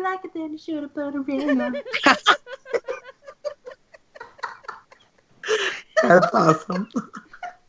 you like it, then you should have put a ring on. That's awesome.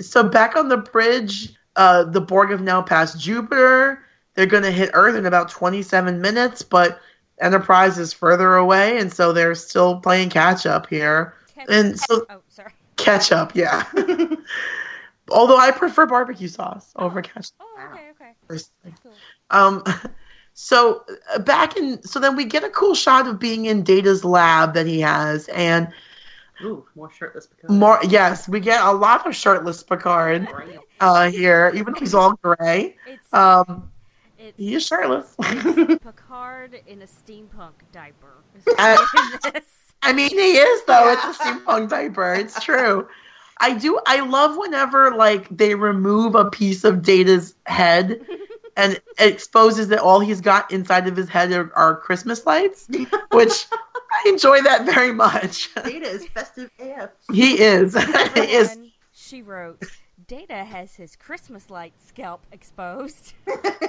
So back on the bridge, the Borg have now passed Jupiter. They're going to hit Earth in about 27 minutes, but Enterprise is further away, and so they're still playing catch up here. Ketchup, yeah. Although I prefer barbecue sauce over ketchup. Oh, okay. That's Cool. So then we get a cool shot of being in Data's lab that he has, and ooh, more shirtless Picard. Yes, we get a lot of shirtless Picard here, even though he's all gray. He is shirtless. It's Picard in a steampunk diaper. I mean, he is, though. It's a steampunk diaper. It's true. I love whenever, like, they remove a piece of Data's head and it exposes that all he's got inside of his head are Christmas lights, which I enjoy that very much. Data is festive AF. He is. He is. She wrote, Data has his Christmas light scalp exposed.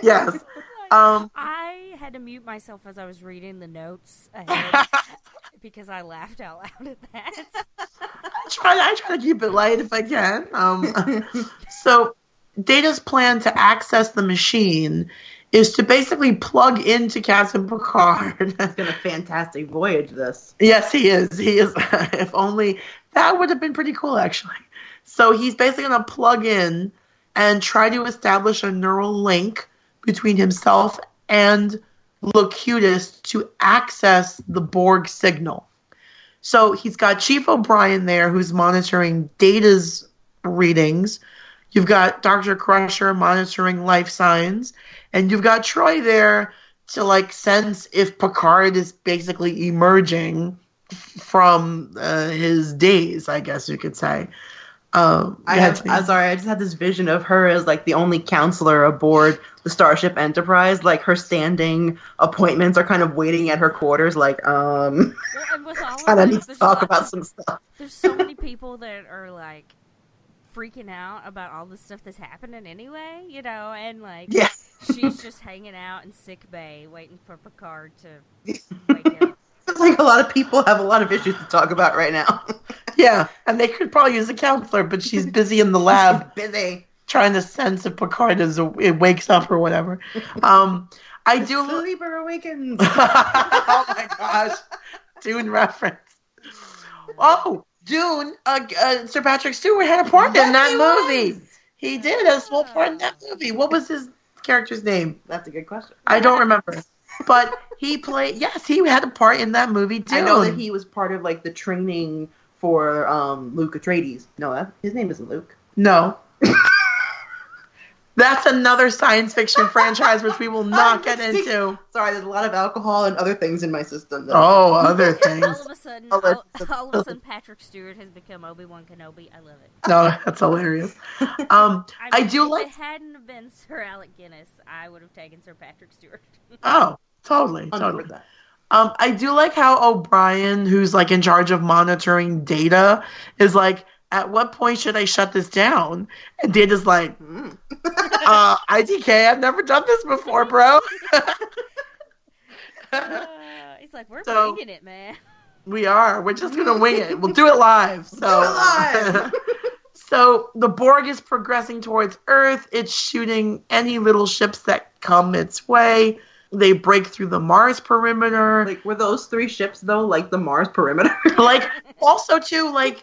Yes. I had to mute myself as I was reading the notes ahead because I laughed out loud at that. I try to keep it light if I can. So Data's plan to access the machine is to basically plug into Captain Picard. He's been a fantastic voyage, this. Yes, he is. He is. If only that would have been pretty cool, actually. So he's basically going to plug in and try to establish a neural link between himself and Locutus to access the Borg signal. So he's got Chief O'Brien there who's monitoring Data's readings. You've got Dr. Crusher monitoring life signs. And you've got Troy there to, like, sense if Picard is basically emerging from his daze, I guess you could say. I'm sorry, I just had this vision of her as, like, the only counselor aboard the Starship Enterprise. Like, her standing appointments are kind of waiting at her quarters, like, Well, and with all kind of of need to talk about some stuff. There's so many people that are, like, freaking out about all the stuff that's happening anyway, you know, and, like, yeah. She's just hanging out in sick bay waiting for Picard to wake up. It's like a lot of people have a lot of issues to talk about right now. Yeah, and they could probably use a counselor, but she's busy in the lab. Busy. Trying to sense if Picard it wakes up or whatever. I do... Sleeper awakens. Oh my gosh. Dune reference. Oh, Dune, Sir Patrick Stewart had a part in that movie. He did a small part in that movie. What was his character's name? That's a good question. I don't remember. But he played, yes, he had a part in that movie too. I know that he was part of, like, the training for Luke Atreides. No, his name isn't Luke. No. That's another science fiction franchise which we will not get into. Sorry, there's a lot of alcohol and other things in my system. Oh, other things. All of a sudden, Patrick Stewart has become Obi-Wan Kenobi. I love it. No, that's hilarious. I do like... If it hadn't been Sir Alec Guinness, I would have taken Sir Patrick Stewart. Oh, totally. I do like how O'Brien, who's, like, in charge of monitoring Data, is like, at what point should I shut this down? And Data's like, IDK, I've never done this before, bro. He's like, we're winging it, man. We are. We're just going to wing it. We'll do it live. So the Borg is progressing towards Earth. It's shooting any little ships that come its way. They break through the Mars perimeter. Like, were those 3 ships, though, like the Mars perimeter? Like, also, too, like,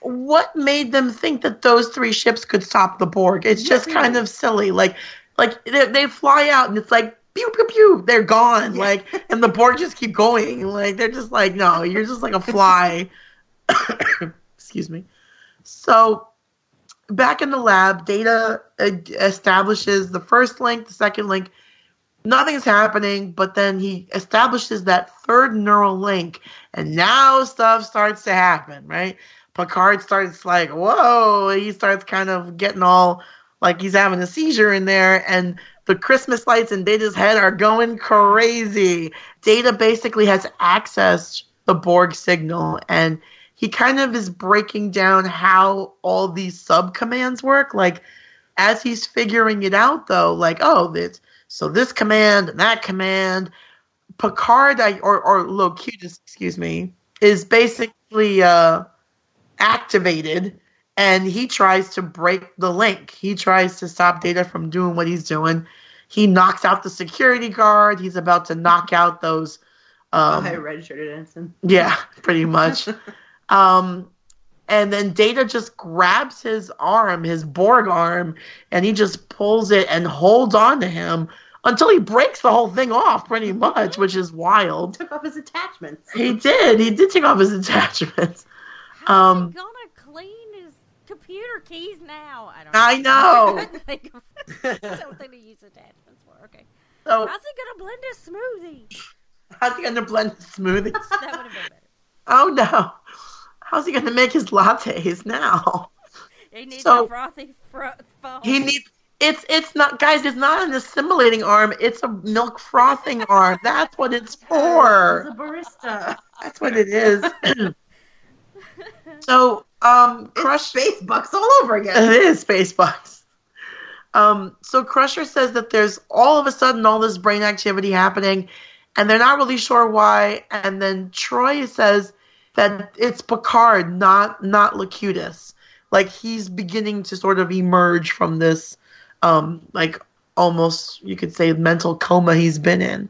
what made them think that those 3 ships could stop the Borg? It's just kind of silly. Like they fly out, and it's like, pew, pew, pew, they're gone. Yeah. Like, and the Borg just keep going. Like, they're just like, no, you're just like a fly. Excuse me. So, back in the lab, Data establishes the first link, the second link. Nothing's happening, but then he establishes that third neural link, and now stuff starts to happen, right? Picard starts like, whoa, he starts kind of getting all like he's having a seizure in there, and the Christmas lights in Data's head are going crazy. Data basically has accessed the Borg signal, and he kind of is breaking down how all these sub-commands work. Like, as he's figuring it out, though, like, oh, so this command and that command, Picard, or Locutus, excuse me, is basically activated, and he tries to break the link. He tries to stop Data from doing what he's doing. He knocks out the security guard. He's about to knock out those... red shirted ensign. Yeah, pretty much. And then Data just grabs his arm, his Borg arm, and he just pulls it and holds on to him until he breaks the whole thing off, pretty much, which is wild. Took off his attachments. He did. He did take off his attachments. How's he gonna clean his computer keys now? I know. I couldn't think of something to use attachments for. Okay. So, how's he gonna blend his smoothie? how's he gonna blend his smoothies? That would have been better. Oh no. How's he gonna make his lattes now? He needs a frothy foam. He needs... It's not, guys, it's not an assimilating arm, it's a milk frothing arm. That's what it's for. He's a barista. That's what it is. So, Crush Space Bucks all over again. It is Space Bucks. So Crusher says that there's all of a sudden all this brain activity happening, and they're not really sure why. And then Troy says that it's Picard, not Locutus. Like, he's beginning to sort of emerge from this, like, almost, you could say, mental coma he's been in.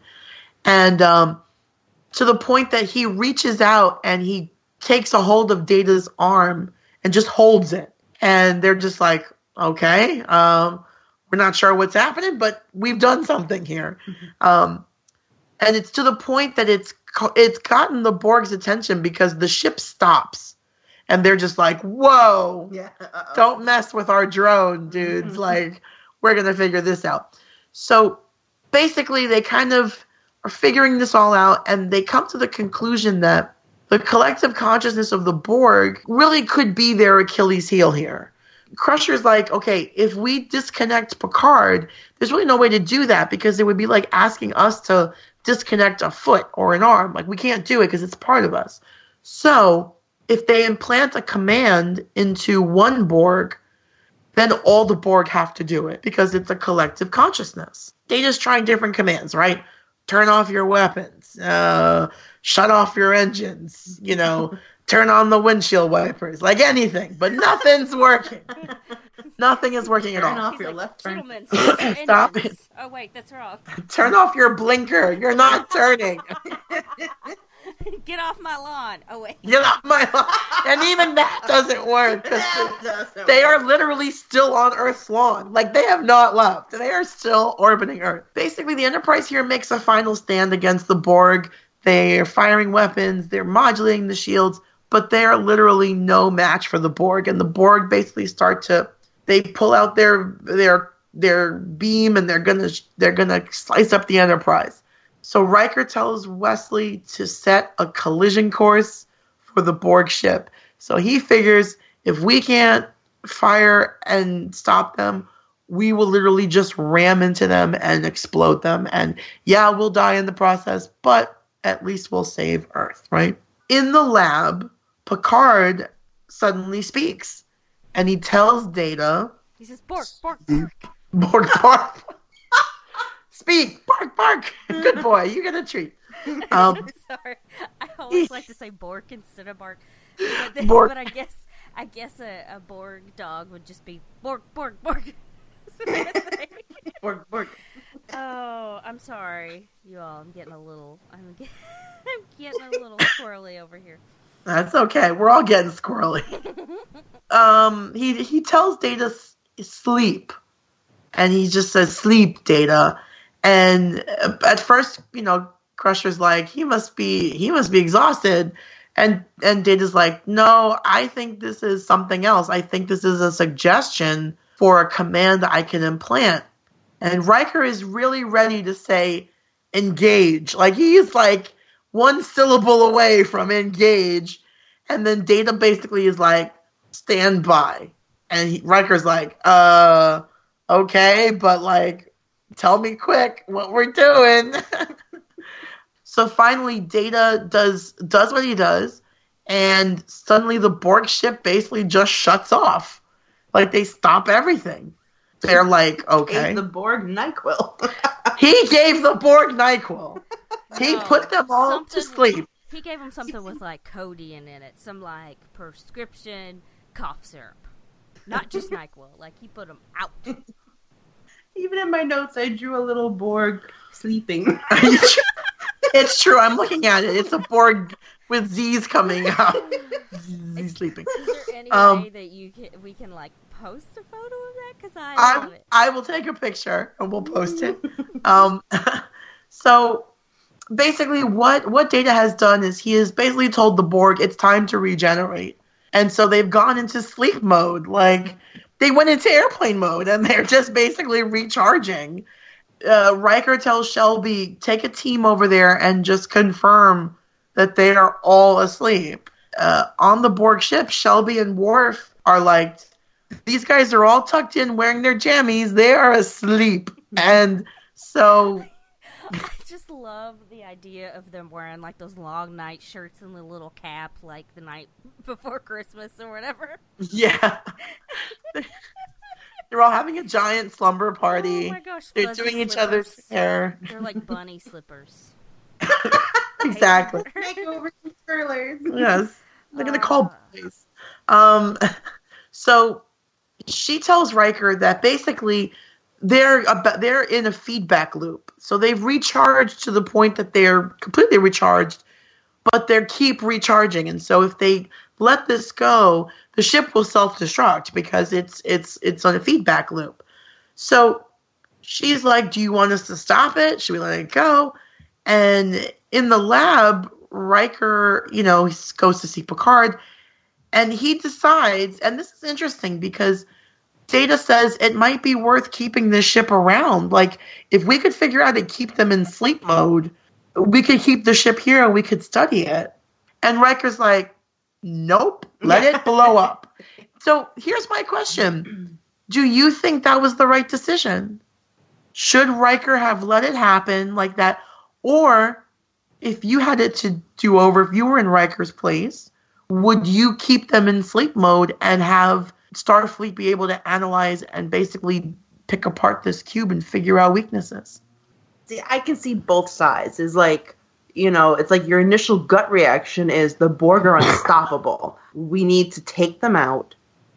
And to the point that he reaches out and he takes a hold of Data's arm and just holds it. And they're just like, okay, we're not sure what's happening, but we've done something here. And it's to the point that it's gotten the Borg's attention because the ship stops. And they're just like, whoa, don't mess with our drone, dudes. Like, we're going to figure this out. So basically, they kind of are figuring this all out, and they come to the conclusion that the collective consciousness of the Borg really could be their Achilles heel here. Crusher's like, okay, if we disconnect Picard, there's really no way to do that because it would be like asking us to disconnect a foot or an arm. Like, we can't do it because it's part of us. So if they implant a command into one Borg, then all the Borg have to do it because it's a collective consciousness. Data's trying different commands, right? Turn off your weapons, shut off your engines, turn on the windshield wipers, like anything, but nothing's working. Nothing is working at all. Turn off your left turn. Stop it. Oh, wait, that's wrong. Turn off your blinker. You're not turning. Get off my lawn. Oh, wait. Get off my lawn. And even that doesn't work. They are literally still on Earth's lawn. Like, they have not left. They are still orbiting Earth. Basically, the Enterprise here makes a final stand against the Borg. They're firing weapons. They're modulating the shields. But they are literally no match for the Borg. And the Borg basically they pull out their beam, and they're gonna slice up the Enterprise. So Riker tells Wesley to set a collision course for the Borg ship. So he figures if we can't fire and stop them, we will literally just ram into them and explode them. And yeah, we'll die in the process, but at least we'll save Earth, right? In the lab, Picard suddenly speaks. And he tells Data... He says, bark, bark, bark. Borg, bark. Speak, bark, bark. Good boy, you get a treat. Sorry, I always like to say bork instead of bark. Bork. But I guess a Borg dog would just be bork, bork, bork. Bork, bork. Oh, I'm sorry, you all. I'm getting a little squirrely over here. That's okay. We're all getting squirrely. He tells Data sleep, and he just says sleep, Data. And at first, Crusher's like, he must be exhausted, and Data's like, no, I think this is something else. I think this is a suggestion for a command that I can implant. And Riker is really ready to say engage. Like, he's like one syllable away from engage, and then Data basically is like, stand by. And Riker's like, okay, but like, tell me quick what we're doing. So finally, Data does what he does, and suddenly the Borg ship basically just shuts off. Like, they stop everything. They're like, okay. Gave the Borg NyQuil. He gave the Borg NyQuil. He put them all to sleep. He gave them something with, like, codeine in it. Some, like, prescription cough syrup. Not just NyQuil. Like, he put them out. Even in my notes, I drew a little Borg sleeping. It's true. I'm looking at it. It's a Borg with Z's coming out. Z's sleeping. Is there any way that we can, like, post a photo of that? Because I love it. I will take a picture and we'll post it. So basically what Data has done is he has basically told the Borg it's time to regenerate. And so they've gone into sleep mode. Like, they went into airplane mode and they're just basically recharging. Riker tells Shelby, take a team over there and just confirm that they are all asleep. On the Borg ship, Shelby and Worf are like, these guys are all tucked in wearing their jammies. They are asleep. And so... I just love the idea of them wearing, like, those long night shirts and the little cap, like, the night before Christmas or whatever. Yeah. They're all having a giant slumber party. Oh my gosh. They're doing each other's hair. They're like bunny slippers. Exactly. Makeover curlers. Yes. They're going to call boys. So she tells Riker that basically they're in a feedback loop. So they've recharged to the point that they're completely recharged, but they keep recharging. And so if they let this go, the ship will self-destruct because it's on a feedback loop. So she's like, do you want us to stop it? Should we let it go? And in the lab, Riker, he goes to see Picard, and he decides, and this is interesting because Data says it might be worth keeping this ship around. Like, if we could figure out how to keep them in sleep mode, we could keep the ship here and we could study it. And Riker's like, nope, let it blow up. So here's my question. Do you think that was the right decision? Should Riker have let it happen like that? Or if you had it to do over, if you were in Riker's place, would you keep them in sleep mode and have Starfleet be able to analyze and basically pick apart this cube and figure out weaknesses? See, I can see both sides. It's like, it's like your initial gut reaction is the Borg are unstoppable. We need to take them out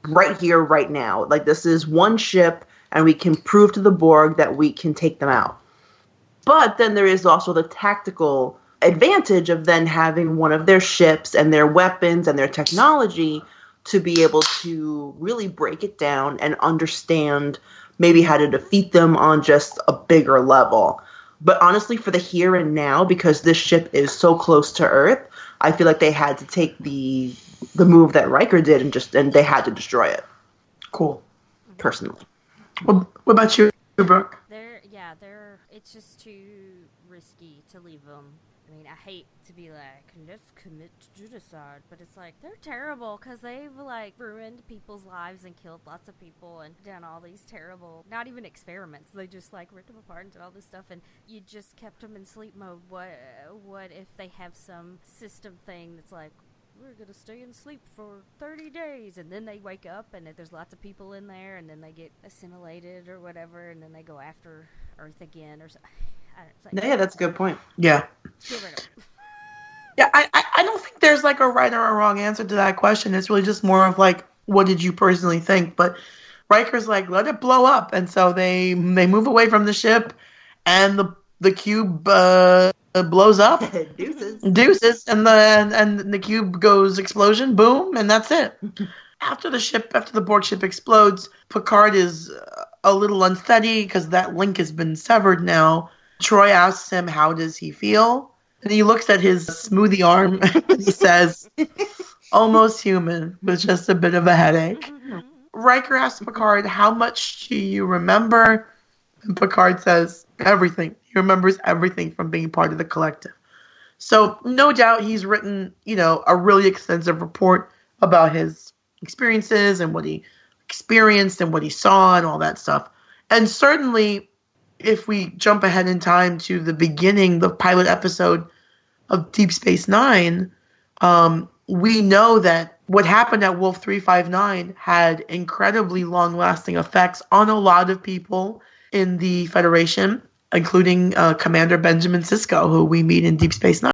right here, right now. Like, this is one ship, and we can prove to the Borg that we can take them out. But then there is also the tactical advantage of then having one of their ships and their weapons and their technology to be able to really break it down and understand maybe how to defeat them on just a bigger level. But honestly, for the here and now, because this ship is so close to Earth, I feel like they had to take the move that Riker did and they had to destroy it. Cool. Personally. What about you, Brooke? It's just too risky to leave them. I mean, I hate to be like, let's commit to genocide, but it's like, they're terrible because they've, like, ruined people's lives and killed lots of people and done all these terrible, not even experiments, they just, like, ripped them apart and did all this stuff, and you just kept them in sleep mode. What if they have some system thing that's like, we're gonna stay in sleep for 30 days, and then they wake up, and if there's lots of people in there, and then they get assimilated or whatever, and then they go after Earth again, or something. Yeah, that's a good point. Yeah. Yeah, I don't think there's like a right or a wrong answer to that question. It's really just more of like, what did you personally think? But Riker's like, let it blow up, and so they move away from the ship, and the cube blows up. Deuces, and the cube goes explosion, boom, and that's it. After the Borg ship explodes, Picard is a little unsteady because that link has been severed now. Troy asks him, how does he feel? And he looks at his smoothie arm and he says, almost human, with just a bit of a headache. Riker asks Picard, how much do you remember? And Picard says, everything. He remembers everything from being part of the collective. So no doubt he's written, a really extensive report about his experiences and what he experienced and what he saw and all that stuff. And certainly, if we jump ahead in time to the beginning, the pilot episode of Deep Space Nine, we know that what happened at Wolf 359 had incredibly long-lasting effects on a lot of people in the Federation, including Commander Benjamin Sisko, who we meet in Deep Space Nine.